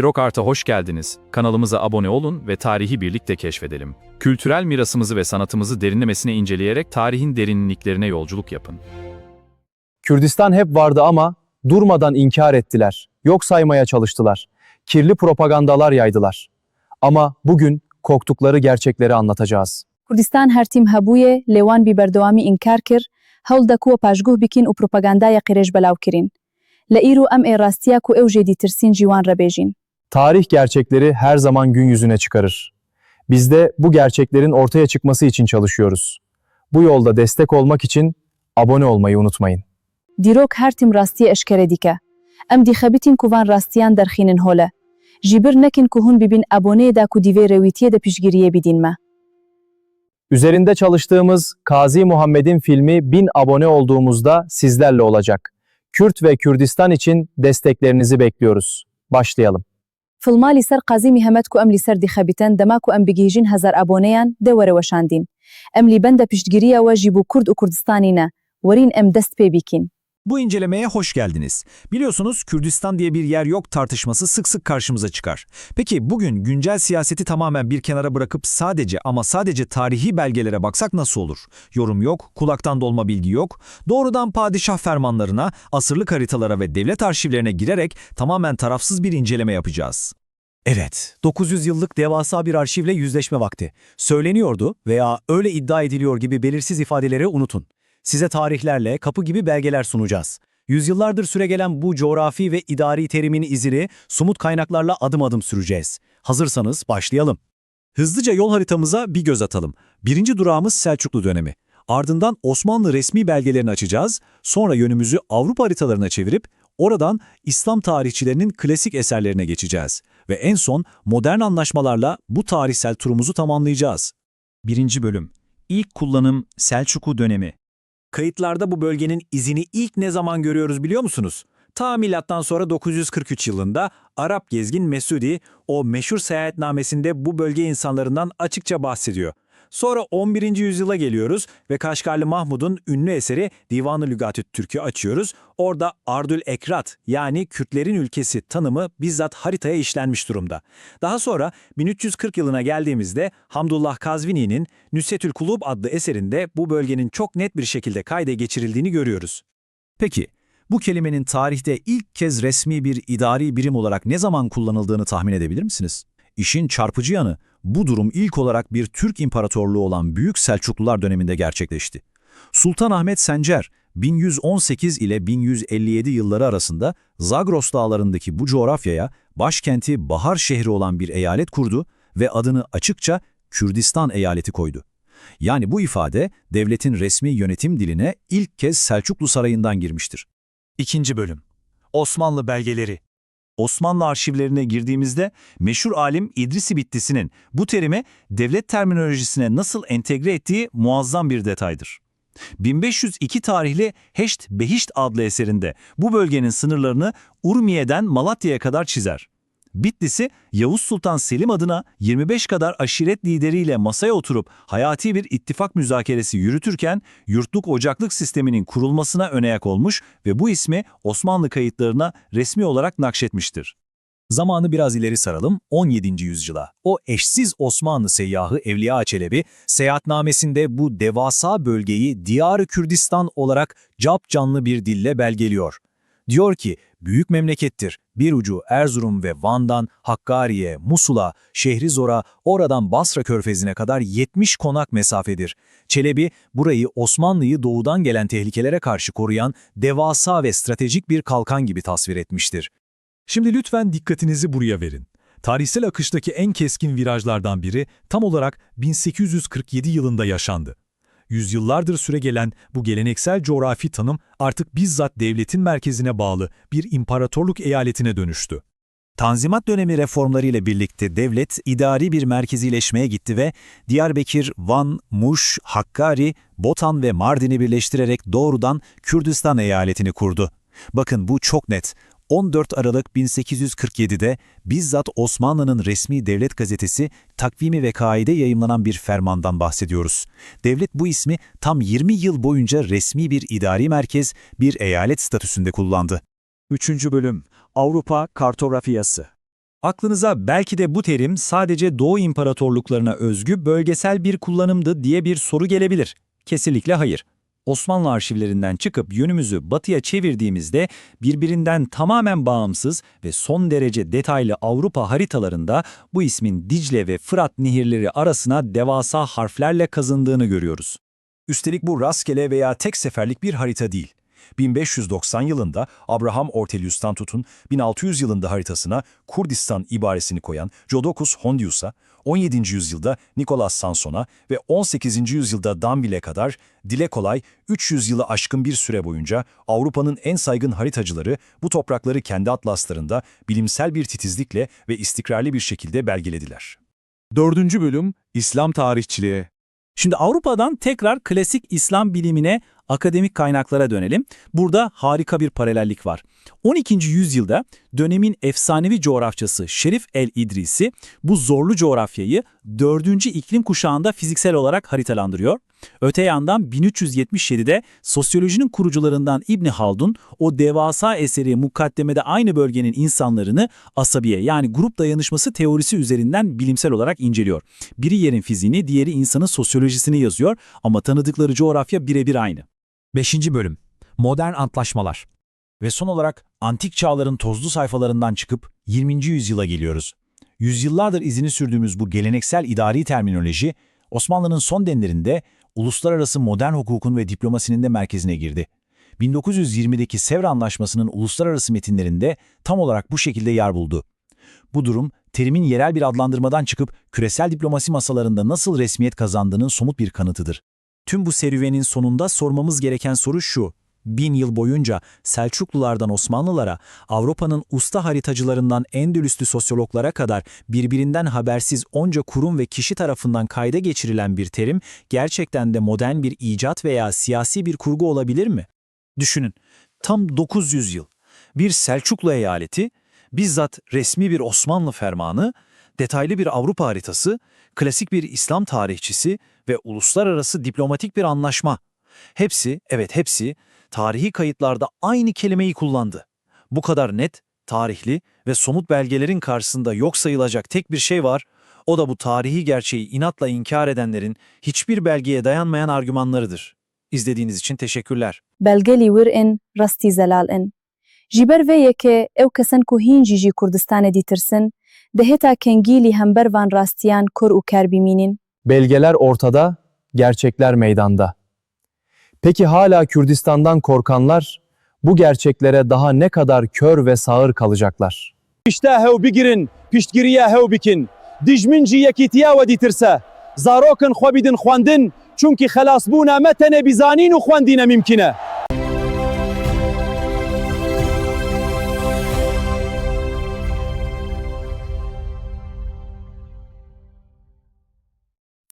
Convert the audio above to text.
Rock Art'a hoş geldiniz. Kanalımıza abone olun ve tarihi birlikte keşfedelim. Kültürel mirasımızı ve sanatımızı derinlemesine inceleyerek tarihin derinliklerine yolculuk yapın. Kürdistan hep vardı ama durmadan inkar ettiler. Yok saymaya çalıştılar. Kirli propagandalar yaydılar. Ama bugün korktukları gerçekleri anlatacağız. کوردستان هر تیم هەبوویە لێوان بیبەردەوامی ئینکار کرد هەوڵ دەکووە پاشگوه بکەین و پروپاگاندایە قێرێژ بەلاو کرین لە ئیر و ئەم ئێڕاستیە و ئەو ژێدی ترسین جیوان ڕەبێژین. Tarih gerçekleri her zaman gün yüzüne çıkarır. Biz de bu gerçeklerin ortaya çıkması için çalışıyoruz. Bu yolda destek olmak için abone olmayı unutmayın. دیرۆک هەر تیم ڕاستیە ئەشکەرە دیکە ئەم دیخەبیتین کوڤان ڕاستیان دەرخینن هۆلە ژیبر نەکن کو هون ببین ئابۆنەیەدا کو دیڤێ رەویتیە دە پیشگیریە بیدینمە. Üzerinde çalıştığımız Kazi Muhammed'in filmi 1000 abone olduğumuzda sizlerle olacak. Kürt ve Kürdistan için desteklerinizi bekliyoruz. Başlayalım. فڵما لیسەر قازی میهەمەد کو ئەم لیسەر دیخەبیتەن دەما کو ئەم بگیژین هەزار ئابۆنەیان دەوەرەوەشاندین ئەم لیبەندە پیشتگیریەوە ژی بۆ کورد و کوردستانینە وەرین ئەم دەست پێ بیکین. Bu incelemeye hoş geldiniz. Biliyorsunuz Kürdistan diye bir yer yok tartışması sık sık karşımıza çıkar. Peki bugün güncel siyaseti tamamen bir kenara bırakıp sadece tarihi belgelere baksak nasıl olur? Yorum yok, kulaktan dolma bilgi yok. Doğrudan padişah fermanlarına, asırlık haritalara ve devlet arşivlerine girerek tamamen tarafsız bir inceleme yapacağız. Evet, 900 yıllık devasa bir arşivle yüzleşme vakti. Söyleniyordu veya öyle iddia ediliyor gibi belirsiz ifadeleri unutun. Size tarihlerle kapı gibi belgeler sunacağız. Yüzyıllardır süregelen bu coğrafi ve idari terimin izini somut kaynaklarla adım adım süreceğiz. Hazırsanız başlayalım. Hızlıca yol haritamıza bir göz atalım. Birinci durağımız Selçuklu dönemi. Ardından Osmanlı resmi belgelerini açacağız. Sonra yönümüzü Avrupa haritalarına çevirip oradan İslam tarihçilerinin klasik eserlerine geçeceğiz. Ve en son modern anlaşmalarla bu tarihsel turumuzu tamamlayacağız. Birinci bölüm. İlk kullanım Selçuklu dönemi. Kayıtlarda bu bölgenin izini ilk ne zaman görüyoruz biliyor musunuz? Ta milattan sonra 943 yılında Arap gezgin Mesudi o meşhur seyahatnamesinde bu bölge insanlarından açıkça bahsediyor. Sonra 11. yüzyıla geliyoruz ve Kaşgarlı Mahmud'un ünlü eseri Divan-ı Lügatü't Türk'ü açıyoruz. Orada Ardül Ekrat yani Kürtlerin ülkesi tanımı bizzat haritaya işlenmiş durumda. Daha sonra 1340 yılına geldiğimizde Hamdullah Kazvini'nin Nüsretül Kulub adlı eserinde bu bölgenin çok net bir şekilde kayda geçirildiğini görüyoruz. Peki, bu kelimenin tarihte ilk kez resmi bir idari birim olarak ne zaman kullanıldığını tahmin edebilir misiniz? İşin çarpıcı yanı, bu durum ilk olarak bir Türk İmparatorluğu olan Büyük Selçuklular döneminde gerçekleşti. Sultan Ahmet Sencer, 1118 ile 1157 yılları arasında Zagros dağlarındaki bu coğrafyaya başkenti Bahar şehri olan bir eyalet kurdu ve adını açıkça Kürdistan eyaleti koydu. Yani bu ifade devletin resmi yönetim diline ilk kez Selçuklu Sarayı'ndan girmiştir. İkinci bölüm. Osmanlı belgeleri. Osmanlı arşivlerine girdiğimizde meşhur alim İdris-i Bitlisi'nin bu terimi devlet terminolojisine nasıl entegre ettiği muazzam bir detaydır. 1502 tarihli Heşt Behişt adlı eserinde bu bölgenin sınırlarını Urmiye'den Malatya'ya kadar çizer. Bitlisi, Yavuz Sultan Selim adına 25 kadar aşiret lideriyle masaya oturup hayati bir ittifak müzakeresi yürütürken yurtluk ocaklık sisteminin kurulmasına önayak olmuş ve bu ismi Osmanlı kayıtlarına resmi olarak nakşetmiştir. Zamanı biraz ileri saralım 17. yüzyıla. O eşsiz Osmanlı seyyahı Evliya Çelebi seyahatnamesinde bu devasa bölgeyi Diyar-ı Kürdistan olarak capcanlı bir dille belgeliyor. Diyor ki, büyük memlekettir. Bir ucu Erzurum ve Van'dan Hakkari'ye, Musul'a, Şehrizor'a, oradan Basra Körfezi'ne kadar 70 konak mesafedir. Çelebi, burayı Osmanlı'yı doğudan gelen tehlikelere karşı koruyan devasa ve stratejik bir kalkan gibi tasvir etmiştir. Şimdi lütfen dikkatinizi buraya verin. Tarihsel akıştaki en keskin virajlardan biri tam olarak 1847 yılında yaşandı. Yüzyıllardır süregelen bu geleneksel coğrafi tanım artık bizzat devletin merkezine bağlı bir imparatorluk eyaletine dönüştü. Tanzimat dönemi reformları ile birlikte devlet idari bir merkezileşmeye gitti ve Diyarbakır, Van, Muş, Hakkari, Botan ve Mardin'i birleştirerek doğrudan Kürdistan eyaletini kurdu. Bakın bu çok net. 14 Aralık 1847'de bizzat Osmanlı'nın resmi devlet gazetesi Takvimi Vekai'de yayımlanan bir fermandan bahsediyoruz. Devlet bu ismi tam 20 yıl boyunca resmi bir idari merkez, bir eyalet statüsünde kullandı. 3. Bölüm Avrupa Kartografyası. Aklınıza belki de bu terim sadece Doğu imparatorluklarına özgü bölgesel bir kullanımdı diye bir soru gelebilir. Kesinlikle hayır. Osmanlı arşivlerinden çıkıp yönümüzü batıya çevirdiğimizde birbirinden tamamen bağımsız ve son derece detaylı Avrupa haritalarında bu ismin Dicle ve Fırat nehirleri arasına devasa harflerle kazındığını görüyoruz. Üstelik bu rastgele veya tek seferlik bir harita değil. 1590 yılında Abraham Ortelius'tan tutun 1600 yılında haritasına Kurdistan ibaresini koyan Jodocus Hondius'a, 17. yüzyılda Nicolas Sanson'a ve 18. yüzyılda Danville'e kadar dile kolay 300 yılı aşkın bir süre boyunca Avrupa'nın en saygın haritacıları bu toprakları kendi atlaslarında bilimsel bir titizlikle ve istikrarlı bir şekilde belgelediler. 4. bölüm İslam tarihçiliği. Şimdi Avrupa'dan tekrar klasik İslam bilimine, akademik kaynaklara dönelim. Burada harika bir paralellik var. 12. yüzyılda dönemin efsanevi coğrafçası Şerif el-İdrisi bu zorlu coğrafyayı 4. iklim kuşağında fiziksel olarak haritalandırıyor. Öte yandan 1377'de sosyolojinin kurucularından İbni Haldun o devasa eseri Mukaddeme'de aynı bölgenin insanlarını asabiye yani grup dayanışması teorisi üzerinden bilimsel olarak inceliyor. Biri yerin fiziğini, diğeri insanın sosyolojisini yazıyor ama tanıdıkları coğrafya birebir aynı. 5. bölüm Modern antlaşmalar. Ve son olarak antik çağların tozlu sayfalarından çıkıp 20. yüzyıla geliyoruz. Yüzyıllardır izini sürdüğümüz bu geleneksel idari terminoloji Osmanlı'nın son dönemlerinde uluslararası modern hukukun ve diplomasinin de merkezine girdi. 1920'deki Sevr Anlaşması'nın uluslararası metinlerinde tam olarak bu şekilde yer buldu. Bu durum, terimin yerel bir adlandırmadan çıkıp küresel diplomasi masalarında nasıl resmiyet kazandığının somut bir kanıtıdır. Tüm bu serüvenin sonunda sormamız gereken soru şu: 1000 yıl boyunca Selçuklulardan Osmanlılara, Avrupa'nın usta haritacılarından Endülüslü sosyologlara kadar birbirinden habersiz onca kurum ve kişi tarafından kayda geçirilen bir terim gerçekten de modern bir icat veya siyasi bir kurgu olabilir mi? Düşünün, tam 900 yıl, bir Selçuklu eyaleti, bizzat resmi bir Osmanlı fermanı, detaylı bir Avrupa haritası, klasik bir İslam tarihçisi ve uluslararası diplomatik bir anlaşma. Hepsi, evet hepsi, tarihi kayıtlarda aynı kelimeyi kullandı. Bu kadar net, tarihli ve somut belgelerin karşısında yok sayılacak tek bir şey var, o da bu tarihi gerçeği inatla inkar edenlerin hiçbir belgeye dayanmayan argümanlarıdır. İzlediğiniz için teşekkürler. belgelî wir in, rastî zelal in. Ji ber vê yekê ew kesin ku hîn jî Kurdistanê dîtirsin, dihêta kengîlî hembervan rastiyan kur û ker bimînin. Belgeler ortada, gerçekler meydanda. Peki hala Kürdistan'dan korkanlar bu gerçeklere daha ne kadar kör ve sağır kalacaklar? İşte hev bigirin, piştgiriye hev bikin. Dijminci yekitiya ve ditirse. Zarokın xwebidin xwandin, çünkü xelasbûna metene bizanin û xwendîne mümkine.